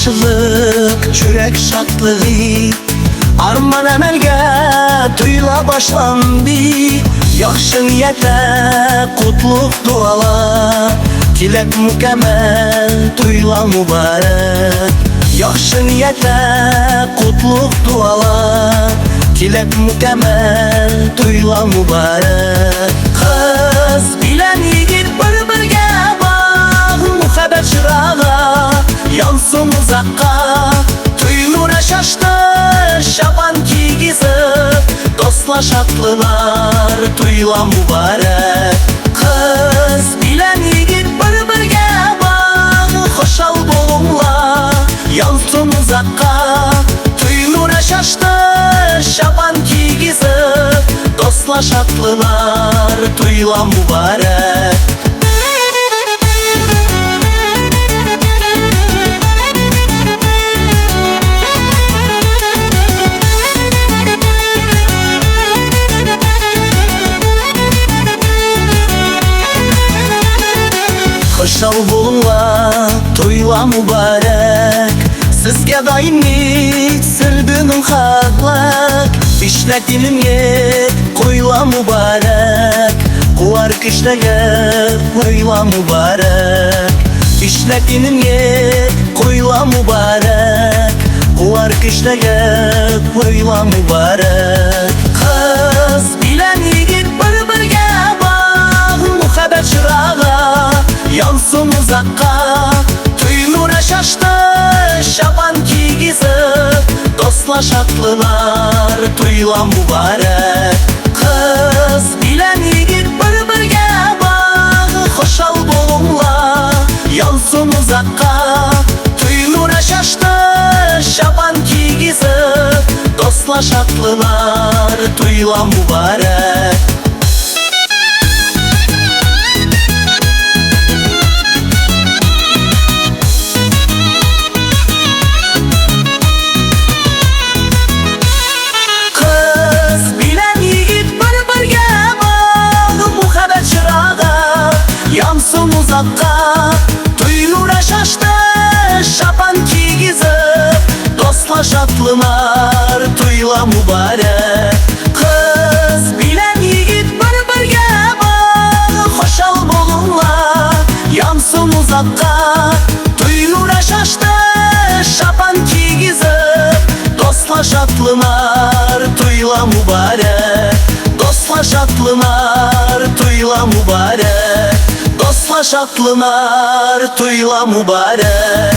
Yaxşılık, çürek şadlığı arman əməlgə tuyula başlandı. Yaxşı niyyətə qutluq dualar, tilək mükəmməl tuyula mübarək. Yaxşı niyyətə qutluq dualar, tilək mükəmməl tuyula mübarək. Qız bilən yigit bir-birgə bağ, müxəbər çırağa yansın uzaqqa. Tuyunura şaşdı şaban kiygizib, dostlar şadlılar tuyula mübarək. Qız bilən yigit bir-birgə bağ, xoşal bolumlar yansın uzaqqa. Tuyunura şaşdı şaban kiygizib, dostlar şadlılar tuyula mübarək. Xoşal bolunlar, tuyula mübarək. Sizgə daimlik, sülbünün xaqlıq. İşlədinin yet, qoyula mübarək. Quvar qışlayıb, qoyula mübarək. İşlədinin yet, qoyula mübarək. Quvar qışlayıb, qoyula mübarək. Qız bilən yigit bir-birgə bağ, müxəbər çırağa yansın uzaqqa. Tuyunura şaşdı şaban kiygizib, dostlar şadlılar tuyula mübarək. Qız bilən yigit bir-birgə bağ, xoşal bolumlar yansın uzaqqa. Tuyunura şaşdı şaban kiygizib, dostlar şadlılar tuyula mübarək. Yansın uzaqqa, tuyunura şaşdı şaban kiygizib, dostlar şadlılar tuyula mübarək. Qız bilən yigit bir-birgə bağ, xoşal bolunlar yansın uzaqqa. Tuyunura şaşdı şaban kiygizib, dostlar şadlılar tuyula mübarək. Dostlar şadlılar tuyula mübarək. Dostlar şadlılar tuyula mübarək.